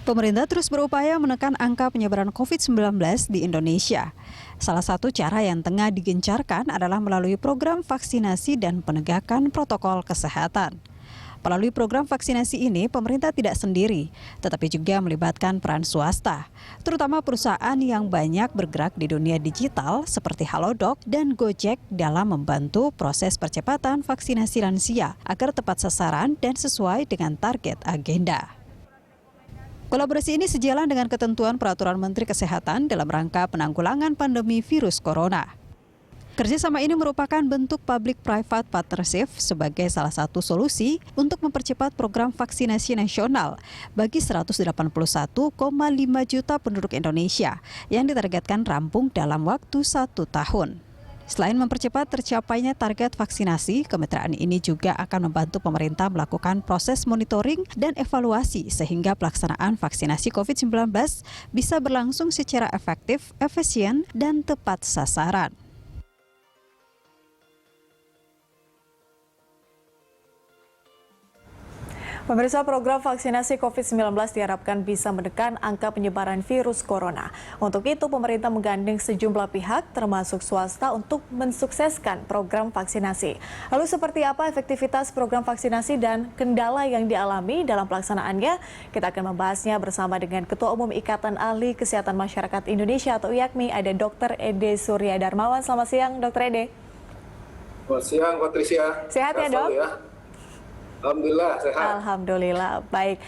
Pemerintah terus berupaya menekan angka penyebaran COVID-19 di Indonesia. Salah satu cara yang tengah digencarkan adalah melalui program vaksinasi dan penegakan protokol kesehatan. Melalui program vaksinasi ini, pemerintah tidak sendiri, tetapi juga melibatkan peran swasta, terutama perusahaan yang banyak bergerak di dunia digital seperti Halodoc dan Gojek dalam membantu proses percepatan vaksinasi lansia agar tepat sasaran dan sesuai dengan target agenda. Kolaborasi ini sejalan dengan ketentuan Peraturan Menteri Kesehatan dalam rangka penanggulangan pandemi virus corona. Kerjasama ini merupakan bentuk public-private partnership sebagai salah satu solusi untuk mempercepat program vaksinasi nasional bagi 181,5 juta penduduk Indonesia yang ditargetkan rampung dalam waktu 1 tahun. Selain mempercepat tercapainya target vaksinasi, kemitraan ini juga akan membantu pemerintah melakukan proses monitoring dan evaluasi sehingga pelaksanaan vaksinasi COVID-19 bisa berlangsung secara efektif, efisien, dan tepat sasaran. Pemirsa, program vaksinasi COVID-19 diharapkan bisa menekan angka penyebaran virus corona. Untuk itu, pemerintah menggandeng sejumlah pihak, termasuk swasta, untuk mensukseskan program vaksinasi. Lalu seperti apa efektivitas program vaksinasi dan kendala yang dialami dalam pelaksanaannya? Kita akan membahasnya bersama dengan Ketua Umum Ikatan Ahli Kesehatan Masyarakat Indonesia atau IAKMI, ada Dr. Ede Surya Darmawan. Selamat siang, Dr. Ede. Selamat siang, Patricia. Sehat ya, Dok? Ya. Alhamdulillah, sehat. Alhamdulillah, baik.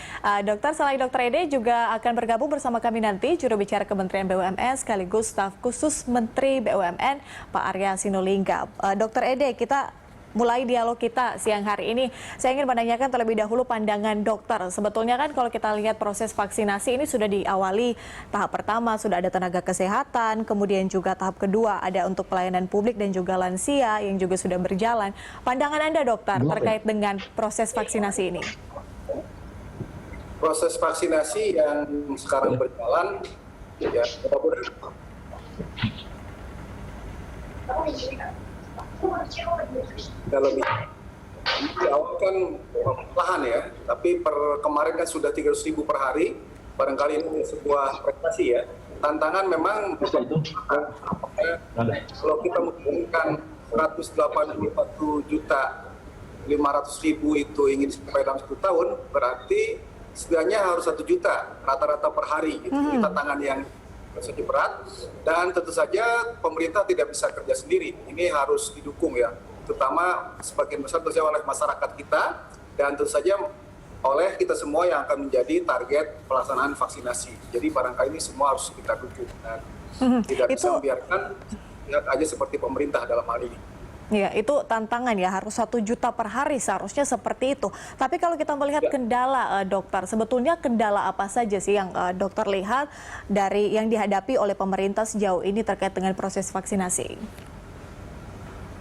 Dokter, selain Dr. Ede juga akan bergabung bersama kami nanti juru bicara Kementerian BUMN sekaligus staf khusus Menteri BUMN, Pak Arya Sinulinga. Dr. Ede, kita mulai dialog kita siang hari ini. Saya ingin menanyakan terlebih dahulu pandangan dokter. Sebetulnya kan kalau kita lihat proses vaksinasi ini sudah diawali tahap pertama, sudah ada tenaga kesehatan, kemudian juga tahap kedua ada untuk pelayanan publik dan juga lansia yang juga sudah berjalan. Pandangan Anda, dokter, terkait dengan proses vaksinasi ini? Proses vaksinasi yang sekarang berjalan, ya, kalau di awal kan perlahan ya, tapi kemarin kan sudah 300.000 per hari, barangkali ini sebuah prestasi ya. Tantangan memang kalau kita menginginkan 181.500.000 itu ingin sampai dalam 1 tahun, berarti setidaknya harus 1 juta rata-rata per hari. Gitu. Ini tantangan yang sangat berat, dan tentu saja pemerintah tidak bisa kerja sendiri. Ini harus didukung ya, terutama sebagian besar oleh masyarakat kita, dan tentu saja oleh kita semua yang akan menjadi target pelaksanaan vaksinasi. Jadi barangkali ini semua harus kita dukung dan tidak bisa membiarkan lihat aja seperti pemerintah dalam hal ini. Ya, itu tantangan ya, harus 1 juta per hari seharusnya seperti itu. Tapi kalau kita melihat kendala, dokter, sebetulnya kendala apa saja sih yang dokter lihat dari yang dihadapi oleh pemerintah sejauh ini terkait dengan proses vaksinasi?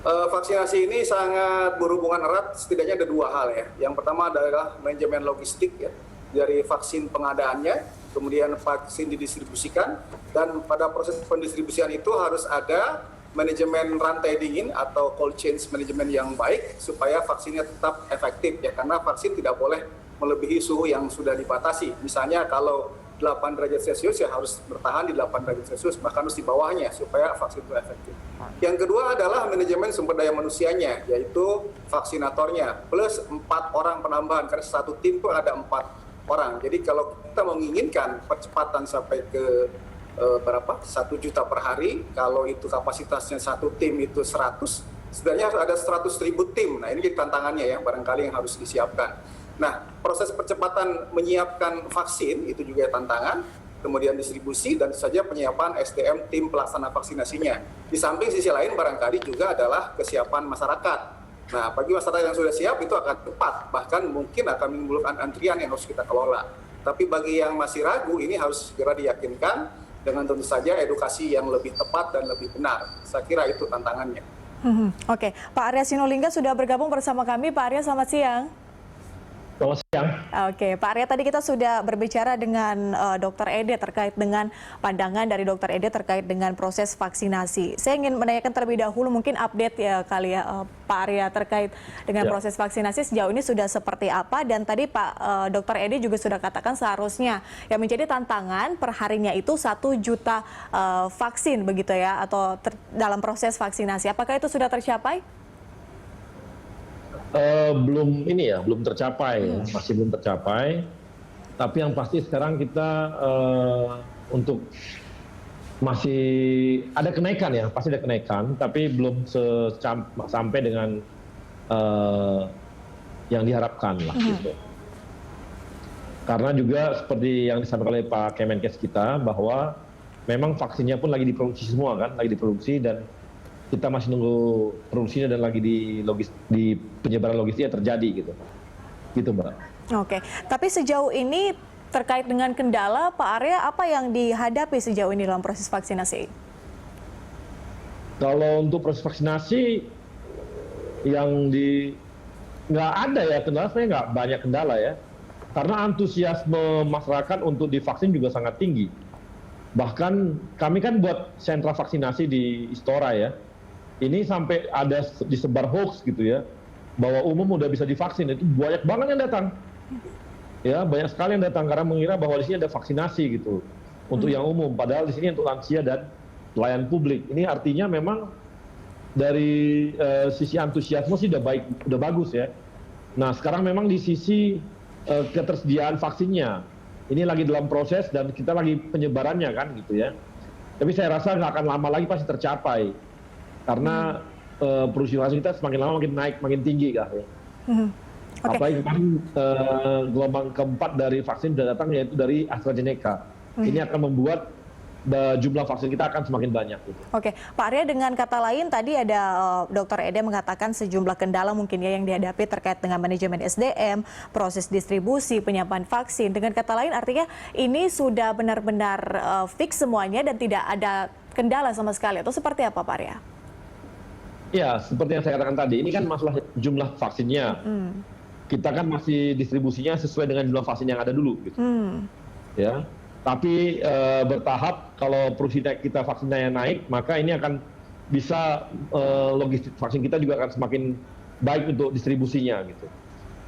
Vaksinasi ini sangat berhubungan erat, setidaknya ada 2 hal ya. Yang pertama adalah manajemen logistik ya, dari vaksin pengadaannya, kemudian vaksin didistribusikan, dan pada proses pendistribusian itu harus ada manajemen rantai dingin atau cold chain management yang baik supaya vaksinnya tetap efektif ya, karena vaksin tidak boleh melebihi suhu yang sudah dibatasi. Misalnya kalau 8 derajat Celcius ya harus bertahan di 8 derajat Celcius, bahkan harus di bawahnya supaya vaksin itu efektif. Yang kedua adalah manajemen sumber daya manusianya, yaitu vaksinatornya plus 4 orang penambahan, karena satu tim pun ada 4 orang. Jadi kalau kita menginginkan percepatan sampai ke 1 juta per hari, kalau itu kapasitasnya satu tim itu 100, sebenarnya harus ada 100.000 tim. Nah, ini jadi tantangannya ya, barangkali yang harus disiapkan. Nah, proses percepatan menyiapkan vaksin itu juga tantangan, kemudian distribusi dan saja penyiapan SDM tim pelaksana vaksinasinya. Di samping sisi lain barangkali juga adalah kesiapan masyarakat. Nah, bagi masyarakat yang sudah siap itu akan cepat, bahkan mungkin akan menimbulkan antrian yang harus kita kelola. Tapi bagi yang masih ragu, ini harus segera diyakinkan dengan tentu saja edukasi yang lebih tepat dan lebih benar. Saya kira itu tantangannya. Oke, Pak Arya Sinulinga sudah bergabung bersama kami. Pak Arya, selamat siang. Selamat siang. Oke, Pak Arya, tadi kita sudah berbicara dengan Dr. Ede terkait dengan pandangan dari Dr. Ede terkait dengan proses vaksinasi. Saya ingin menanyakan terlebih dahulu, mungkin update ya kali ya Pak Arya terkait dengan proses vaksinasi sejauh ini sudah seperti apa, dan tadi Pak Dr. Ede juga sudah katakan seharusnya yang menjadi tantangan perharinya itu 1 juta vaksin begitu ya, atau dalam proses vaksinasi. Apakah itu sudah tercapai? Belum tercapai, masih belum tercapai. Tapi yang pasti sekarang kita untuk masih ada kenaikan ya, pasti ada kenaikan, tapi belum sampai dengan yang diharapkan lah gitu. Karena juga seperti yang disampaikan oleh Pak Kemenkes kita, bahwa memang vaksinnya pun lagi diproduksi semua kan, lagi diproduksi, dan kita masih nunggu produksinya dan lagi di penyebaran logistiknya terjadi gitu Mbak. Oke, tapi sejauh ini terkait dengan kendala, Pak Arya, apa yang dihadapi sejauh ini dalam proses vaksinasi? Kalau untuk proses vaksinasi nggak ada ya kendala, sebenarnya nggak banyak kendala ya, karena antusiasme masyarakat untuk divaksin juga sangat tinggi. Bahkan kami kan buat sentra vaksinasi di Istora ya. Ini sampai ada disebar hoax gitu ya, bahwa umum udah bisa divaksin, itu banyak banget yang datang. Ya, banyak sekali yang datang karena mengira bahwa di sini ada vaksinasi gitu untuk yang umum, padahal di sini untuk lansia dan pelayan publik. Ini artinya memang dari sisi antusiasme sih udah bagus ya. Nah, sekarang memang di sisi ketersediaan vaksinnya ini lagi dalam proses dan kita lagi penyebarannya kan gitu ya. Tapi saya rasa nggak akan lama lagi pasti tercapai. Karena produksi vaksin kita semakin lama makin naik, makin tinggi kan ya. Okay. Apalagi kemarin gelombang keempat dari vaksin sudah datang, yaitu dari AstraZeneca. Ini akan membuat jumlah vaksin kita akan semakin banyak. Gitu. Oke, Pak Arya, dengan kata lain tadi ada Dr. Ede mengatakan sejumlah kendala mungkin ya yang dihadapi terkait dengan manajemen SDM, proses distribusi, penyampaian vaksin. Dengan kata lain artinya ini sudah benar-benar fix semuanya dan tidak ada kendala sama sekali, atau seperti apa Pak Arya? Ya, seperti yang saya katakan tadi, ini kan masalah jumlah vaksinnya. Kita kan masih distribusinya sesuai dengan jumlah vaksin yang ada dulu. Gitu. Ya, tapi bertahap kalau produksi kita vaksinnya naik, maka ini akan bisa logistik vaksin kita juga akan semakin baik untuk distribusinya. Gitu.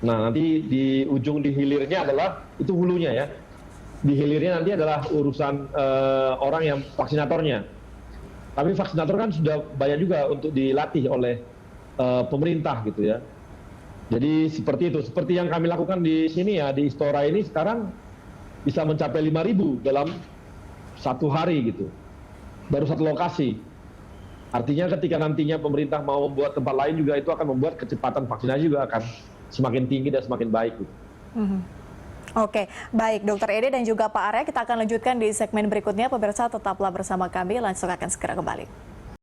Nah, nanti di hilirnya adalah, itu hulunya ya. Di hilirnya nanti adalah urusan orang yang vaksinatornya. Tapi vaksinator kan sudah banyak juga untuk dilatih oleh pemerintah gitu ya. Jadi seperti itu, seperti yang kami lakukan di sini ya, di Istora ini sekarang bisa mencapai 5.000 dalam 1 hari gitu. Baru 1 lokasi. Artinya ketika nantinya pemerintah mau membuat tempat lain juga, itu akan membuat kecepatan vaksinasi juga akan semakin tinggi dan semakin baik gitu. Oke, baik Dr. Ede dan juga Pak Arya, kita akan lanjutkan di segmen berikutnya. Pemirsa tetaplah bersama kami, langsung akan segera kembali.